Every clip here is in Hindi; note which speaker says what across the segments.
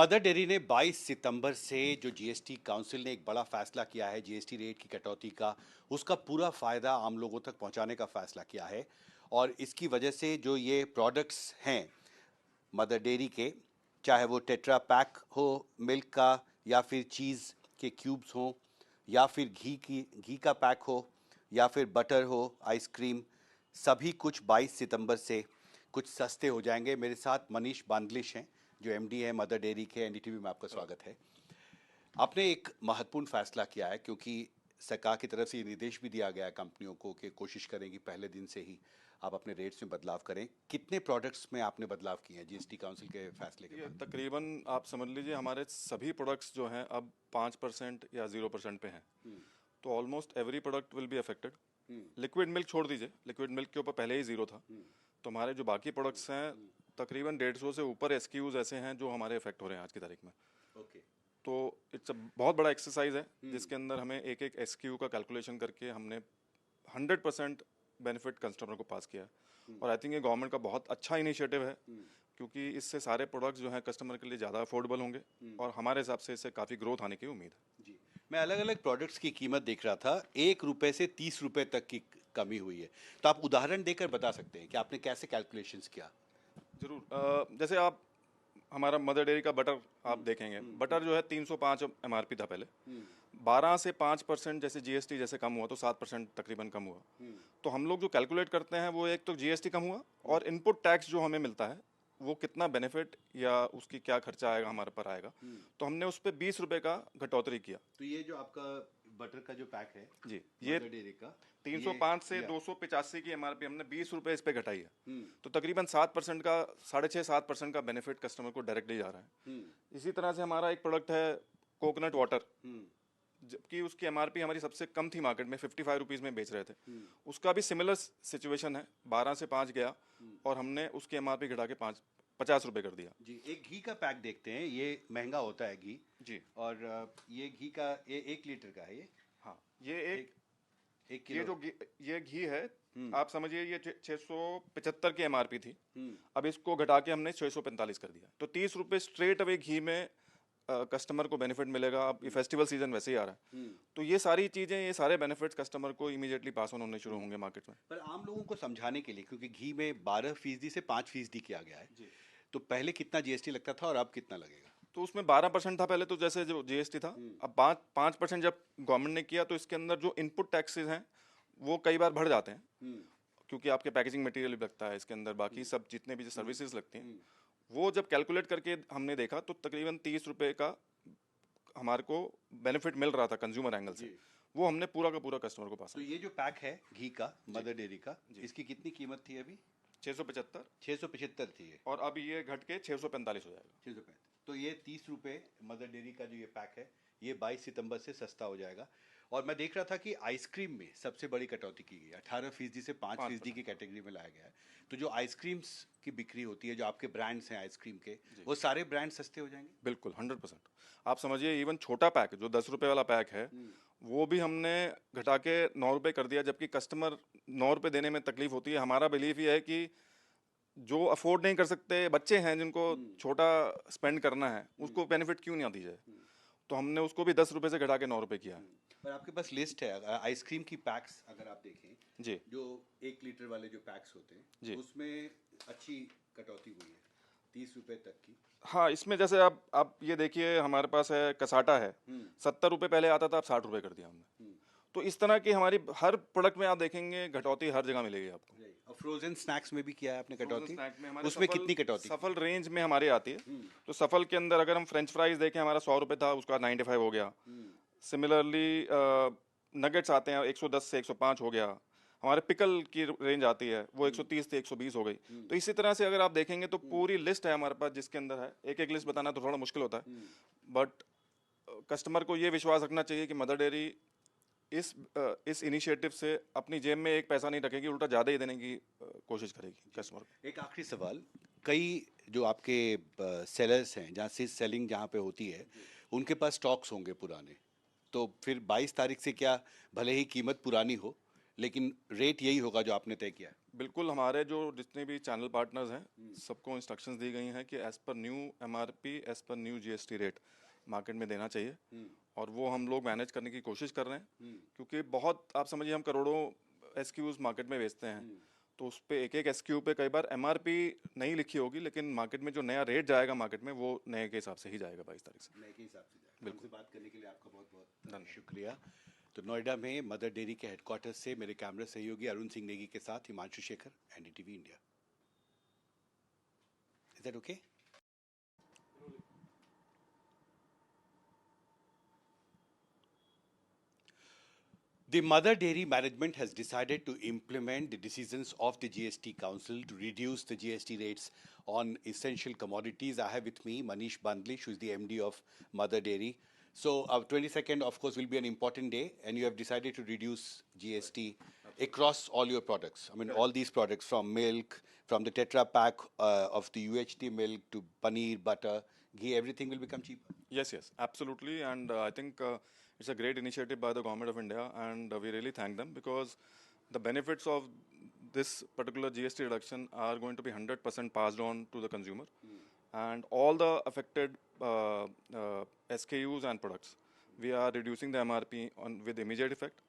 Speaker 1: मदर डेयरी ने 22 सितंबर से जो जीएसटी काउंसिल ने एक बड़ा फैसला किया है जीएसटी रेट की कटौती का, उसका पूरा फायदा आम लोगों तक पहुंचाने का फैसला किया है। और इसकी वजह से जो ये प्रोडक्ट्स हैं मदर डेयरी के, चाहे वो टेट्रा पैक हो मिल्क का, या फिर चीज़ के क्यूब्स हों, या फिर घी का पैक हो, या फिर बटर हो, आइसक्रीम, सभी कुछ 22 सितंबर से कुछ सस्ते हो जाएंगे। मेरे साथ मनीष बांग्लिश हैं जो एमडी है मदर डेयरी के। एनडीटीवी में आपका स्वागत है। आपने एक महत्वपूर्ण फैसला किया है क्योंकि सरकार की तरफ से ये निर्देश भी दिया गया है कंपनियों को कि कोशिश करें कि पहले दिन से ही आप अपने रेट्स में बदलाव करें। कितने प्रोडक्ट्स में आपने बदलाव किए हैं जीएसटी काउंसिल के फैसले के
Speaker 2: ये
Speaker 1: बाद?
Speaker 2: तकरीबन आप समझ लीजिए हमारे सभी प्रोडक्ट्स जो हैं अब 5% या 0% पे हैं। तो almost every product will be affected. Liquid milk छोड़ दीजिए, लिक्विड मिल्क के ऊपर पहले ही जीरो था। तो हमारे जो बाकी प्रोडक्ट्स हैं तकरीबन 150 से ऊपर एसक्यूज ऐसे हैं जो हमारे इफेक्ट हो रहे हैं आज की तारीख में।
Speaker 1: ओके।
Speaker 2: तो इट्स अ बहुत बड़ा एक्सरसाइज है जिसके अंदर हमें एक एक एसक्यू का कैलकुलेशन करके हमने 100% बेनिफिट कस्टमर को पास किया है। और आई थिंक ये गवर्नमेंट का बहुत अच्छा इनिशिएटिव है क्योंकि इससे सारे प्रोडक्ट्स जो हैं कस्टमर के लिए ज़्यादा अफोर्डेबल होंगे और हमारे हिसाब से इससे काफ़ी ग्रोथ आने की उम्मीद है।
Speaker 1: जी, मैं अलग अलग प्रोडक्ट्स की कीमत देख रहा था, 1 रुपए से 30 रुपए तक की कमी हुई है। तो आप उदाहरण देकर बता सकते हैं कि आपने कैसे कैलकुलेशंस किया?
Speaker 2: ज़रूर। जैसे आप हमारा मदर डेयरी का बटर आप देखेंगे, बटर जो है 305 एमआरपी था पहले। 12 से 5% जैसे जीएसटी जैसे कम हुआ तो 7% तकरीबन कम हुआ। तो हम लोग जो कैलकुलेट करते हैं वो एक तो जीएसटी कम हुआ और इनपुट टैक्स जो हमें मिलता है वो कितना बेनिफिट या उसकी क्या खर्चा आएगा हमारे पर आएगा। तो हमने उस पर 20 रुपए का घटौतरी किया।
Speaker 1: तो ये जो आपका बटर का जो पैक है
Speaker 2: जी, ये
Speaker 1: मदर डेयरी का,
Speaker 2: 305 से 285 की एमआरपी हमने 20 रुपए इस पे घटाई है। तो तकरीबन 7% का 6.5-7% का बेनिफिट कस्टमर को डायरेक्टली जा रहा है। इसी तरह से हमारा एक प्रोडक्ट है कोकोनट वाटर, जबकि उसकी एमआरपी हमारी सबसे कम थी मार्केट में, 55 रुपीज़ में बेच रहे थे। उसका भी सिमिलर सिचुएशन है, 12 से 5 गया और हमने उसकी एमआरपी घटा के 50 रुपए कर दिया।
Speaker 1: जी, एक घी का पैक देखते हैं, ये महंगा होता है घी।
Speaker 2: जी।
Speaker 1: और ये घी का ये 1 लीटर का है ये।
Speaker 2: हाँ, ये एक
Speaker 1: 1 किलो
Speaker 2: ये जो
Speaker 1: है।
Speaker 2: ये घी है, आप समझिए ये 675 की एमआरपी थी। अब इसको घटा के हमने 645 कर दिया। तो 30 रुपए स्ट्रेट अवे घी में कस्टमर को बेनिफिट मिलेगा। अब ये फेस्टिवल सीजन वैसे ही आ रहा है, तो ये सारी चीजें, ये सारे बेनिफिट्स कस्टमर को इमीडिएटली पास ऑन होने शुरू होंगे मार्केट में।
Speaker 1: पर आम लोगों को समझाने के लिए, क्योंकि घी में 12% से 5% किया गया है, तो पहले कितना जीएसटी लगता था और अब कितना लगेगा?
Speaker 2: तो उसमें 12% था पहले, तो जैसे जो जीएसटी था। अब 5% जब गवर्नमेंट ने किया तो इसके अंदर जो इनपुट टैक्सेस हैं वो कई बार बढ़ जाते हैं क्योंकि आपके पैकेजिंग मटेरियल भी लगता है इसके अंदर, बाकी सब जितने भी जो सर्विसेज लगती हैं वो जब कैलकुलेट करके हमने देखा तो तकरीबन 30 रुपए का हमारे को बेनिफिट मिल रहा था कंज्यूमर एंगल से। वो हमने पूरा का पूरा कस्टमर को पास।
Speaker 1: तो ये जो पैक है घी का मदर डेयरी का, इसकी कितनी कीमत थी अभी?
Speaker 2: 675।
Speaker 1: 675 थी ये।
Speaker 2: और अब ये घट के 645 हो जाएगा।
Speaker 1: 635। तो ये 30 रुपए मदर डेयरी का जो ये पैक है, ये 22 सितंबर से सस्ता हो जाएगा। और मैं देख रहा था कि आइसक्रीम में सबसे बड़ी कटौती की गई है, 18% से 5% की कैटेगरी में लाया गया है। तो जो आइसक्रीम्स की बिक्री होती है, जो आपके ब्रांड्स हैं आइसक्रीम के, वो सारे ब्रांड सस्ते हो जाएंगे?
Speaker 2: बिल्कुल 100%। आप समझिए इवन छोटा पैक जो 10 रुपए वाला पैक है वो भी हमने घटा के 9 रुपए कर दिया, जबकि कस्टमर 9 रुपए देने में तकलीफ होती है। हमारा बिलीफ ये है कि जो अफोर्ड नहीं कर सकते बच्चे हैं जिनको छोटा स्पेंड करना है उसको बेनिफिट क्यों नहीं दी जाए। तो हमने उसको भी 10 रुपए से घटा के 9 रुपए किया है।
Speaker 1: पर आपके पास लिस्ट है आइसक्रीम की पैक्स, अगर आप देखें
Speaker 2: जी
Speaker 1: जो 1 लीटर वाले जो पैक्स होते
Speaker 2: जी।
Speaker 1: हैं उसमें अच्छी कटौती हुई है, 30 रुपए तक की।
Speaker 2: हाँ, इसमें जैसे आप ये देखिए हमारे पास है कसाटा है, 70 रुपए पहले आता था, अब 60 रुपए कर दिया हमने। तो इस तरह की हमारी हर प्रोडक्ट में आप देखेंगे घटौती हर जगह मिलेगी आपको।
Speaker 1: और फ्रोजन स्नैक्स में भी किया है आपने कटौती?
Speaker 2: स्नैक में हमारे
Speaker 1: उसमें
Speaker 2: सफल
Speaker 1: कितनी कटौती?
Speaker 2: सफल रेंज में हमारी आती है। तो सफल के अंदर अगर हम फ्रेंच फ्राइज देखें, हमारा 100 रुपए था, उसका 95 हो गया। सिमिलरली नगेट्स आते हैं, 110 से 105 हो गया। हमारे पिकल की रेंज आती है वो 130 से 120 हो गई। तो इसी तरह से अगर आप देखेंगे तो पूरी लिस्ट है हमारे पास जिसके अंदर है। एक एक लिस्ट बताना तो थोड़ा मुश्किल होता है, बट कस्टमर को ये विश्वास रखना चाहिए कि मदर डेयरी इस इनिशिएटिव से अपनी जेब में एक पैसा नहीं रखेगी, उल्टा ज़्यादा ही देने की कोशिश करेगी कस्टमर को।
Speaker 1: एक आखिरी सवाल, कई जो आपके सेलर्स हैं जहाँ से सेलिंग जहाँ पे होती है, उनके पास स्टॉक्स होंगे पुराने, तो फिर 22 तारीख से क्या, भले ही कीमत पुरानी हो लेकिन रेट यही होगा जो आपने तय किया है।
Speaker 2: बिल्कुल, हमारे जो जितने भी चैनल पार्टनर्स हैं सबको इंस्ट्रक्शंस दी गई हैं कि as per new MRP, as per new GST rate market में देना चाहिए, और वो हम लोग मैनेज करने की कोशिश कर रहे हैं, क्योंकि बहुत आप समझिए हम करोड़ों एसक्यूज मार्केट में बेचते हैं, तो उस पे एक एक एसक्यू पे कई बार एमआरपी नहीं लिखी होगी, लेकिन मार्केट में जो नया रेट जाएगा मार्केट में वो नए के हिसाब से ही जाएगा 22 तारीख से।
Speaker 1: नए के हिसाब से जाएगा। बिल्कुल। बात करने के लिए आपका बहुत बहुत शुक्रिया। तो नोएडा में मदर डेयरी के हेडक्वार्टर से मेरे कैमरा सहयोगी अरुण सिंह नेगी के साथ Himanshu Shekhar, NDTV India. Is that okay? The Mother Dairy management has decided to implement the decisions of the GST Council to reduce the GST rates on essential commodities. I have with me Manish Bandlish, who is the MD of Mother Dairy. So, 22nd, of course, will be an important day, and you have decided to reduce GST across all your products. I mean, all these products, from milk, from the Tetra Pak of the UHT milk to paneer, butter, ghee, everything will become cheaper.
Speaker 2: Yes, absolutely, and I think it's a great initiative by the government of India, and we really thank them, because the benefits of this particular GST reduction are going to be 100% passed on to the consumer, and all the affected SKUs and products. We are reducing the MRP with immediate effect,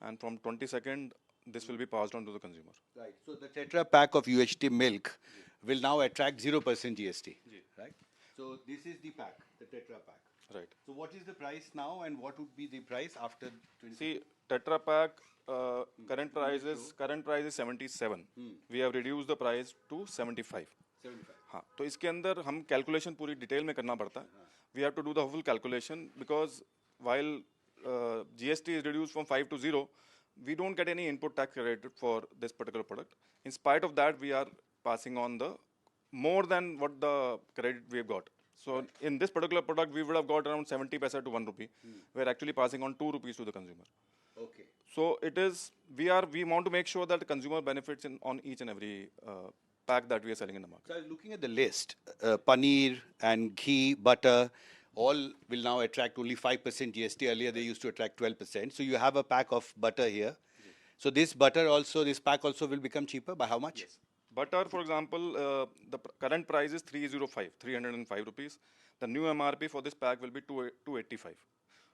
Speaker 2: and from 22nd, this will be passed on to the consumer.
Speaker 1: Right. So the Tetra Pak of UHT milk will now attract 0% GST. Right. So this is the pack, the Tetra Pak.
Speaker 2: Right.
Speaker 1: So what is the price now, and what would be the price after 20?
Speaker 2: See, Tetra Pak current price is 77. We have reduced the price to 75.
Speaker 1: 75.
Speaker 2: हाँ, तो इसके अंदर हम कैलकुलेशन पूरी डिटेल में करना पड़ता है. We have to do the whole calculation, because while GST is reduced from 5 to 0, we don't get any input tax credit for this particular product. In spite of that, we are passing on the more than what the credit we have got. So in this particular product, we would have got around 70 paisa to 1 rupee. We are actually passing on 2 rupees to the consumer.
Speaker 1: Okay.
Speaker 2: So it is, we want to make sure that the consumer benefits on each and every pack that we are selling in the market.
Speaker 1: So I was looking at the list, paneer and ghee, butter, all will now attract only 5% GST. Earlier they used to attract 12%. So you have a pack of butter here. So this pack also will become cheaper by how much?
Speaker 2: Yes. Butter, for example, the current price is 305 rupees. The new MRP for this pack will be 285.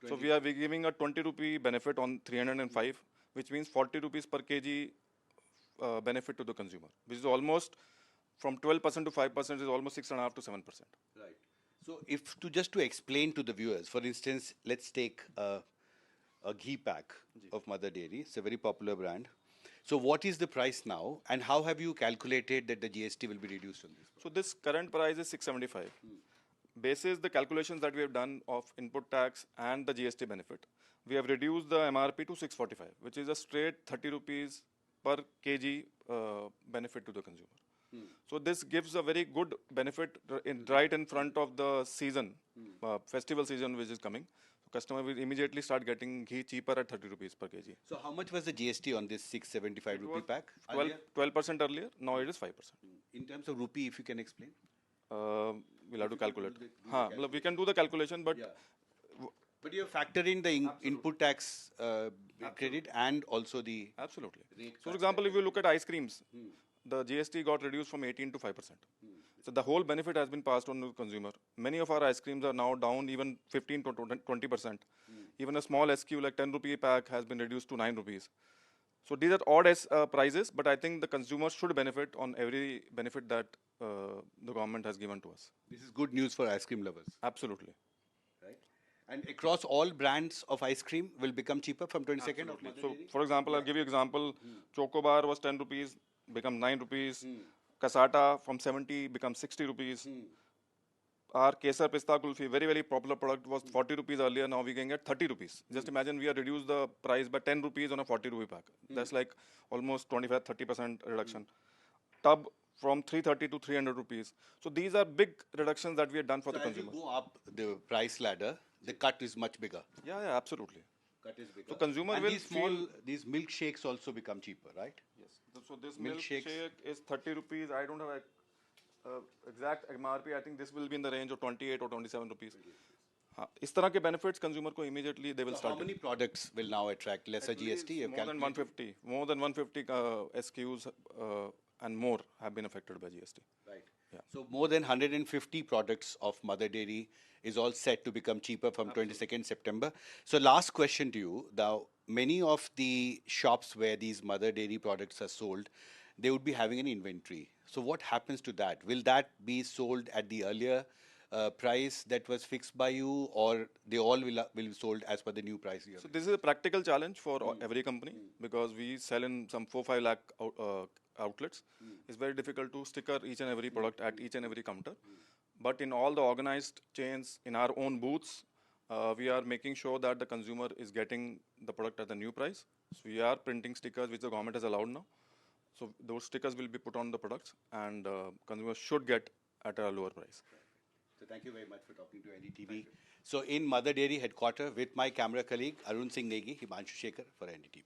Speaker 2: So we are giving a 20 rupee benefit on 305, which means 40 rupees per kg benefit to the consumer, which is almost from 12% to 5% is almost 6.5 to 7%.
Speaker 1: Right. So if just to explain to the viewers, for instance, let's take a ghee pack of Mother Dairy. It's a very popular brand. So what is the price now, and how have you calculated that the GST will be reduced on this?
Speaker 2: So this current price is 675. Basis the calculations that we have done of input tax and the GST benefit, we have reduced the MRP to 645, which is a straight 30 rupees per kg benefit to the consumer. So this gives a very good benefit right in front of the season, festival season which is coming. Customer will immediately start getting ghee cheaper at 30 rupees per kg.
Speaker 1: So how much was the GST on this 675 rupee pack?
Speaker 2: 12% earlier, now it is 5%.
Speaker 1: In terms of rupee, if you can explain?
Speaker 2: We'll have to calculate. We can do the calculation, but...
Speaker 1: Yeah. But you factor in the input tax credit and also the...
Speaker 2: Absolutely. So, for example, if you look at ice creams, the GST got reduced from 18 to 5%. So the whole benefit has been passed on to the consumer. Many of our ice creams are now down even 15 to 20%. Even a small SQ like 10 rupee pack has been reduced to 9 rupees. So these are odd prices, but I think the consumer should benefit on every benefit that the government has given to us.
Speaker 1: This is good news for ice cream lovers.
Speaker 2: Absolutely.
Speaker 1: Right. And across all brands of ice cream will become cheaper from 22nd of Mother
Speaker 2: So,
Speaker 1: Dairy?
Speaker 2: for example, I'll give you example. Choco bar was 10 rupees, become 9 rupees. Kasata from 70 becomes 60 rupees. Our Kesar Pista Kulfi, very, very popular product, was 40 rupees earlier. Now we're getting at 30 rupees. Just imagine we have reduced the price by 10 rupees on a 40 rupee pack. That's like almost 25-30% reduction. Tub from 330 to 300 rupees. So these are big reductions that we have done for the consumer.
Speaker 1: As you go up the price ladder, the cut is much bigger.
Speaker 2: Yeah, absolutely.
Speaker 1: Cut is bigger.
Speaker 2: So consumer
Speaker 1: and
Speaker 2: will
Speaker 1: these milkshakes also become cheaper, right?
Speaker 2: Yes. So this milkshake is 30 rupees. I don't have a exact MRP. I think this will be in the range of 28 or 27 rupees. हाँ, इस तरह के benefits consumer को immediately they will
Speaker 1: So how
Speaker 2: start.
Speaker 1: many products will now attract lesser GST? You've
Speaker 2: More than
Speaker 1: calculated?
Speaker 2: 150, more than 150 SKUs and more have been affected by GST.
Speaker 1: Right.
Speaker 2: Yeah.
Speaker 1: So more than 150 products of Mother Dairy is all set to become cheaper from 22nd September. So last question to you. Now, many of the shops where these Mother Dairy products are sold, they would be having an inventory. So what happens to that? Will that be sold at the earlier price that was fixed by you, or they all will be sold as per the new price you have?
Speaker 2: So this is a practical challenge for every company because we sell in some 4-5 lakh outlets. It's very difficult to sticker each and every product at each and every counter. But in all the organized chains, in our own booths, we are making sure that the consumer is getting the product at the new price. So we are printing stickers which the government has allowed now. So those stickers will be put on the products and consumers should get at a lower price.
Speaker 1: So thank you very much for talking to NDTV. So in Mother Dairy headquarters with my camera colleague Arun Singh Negi, Himanshu Shekhar for NDTV.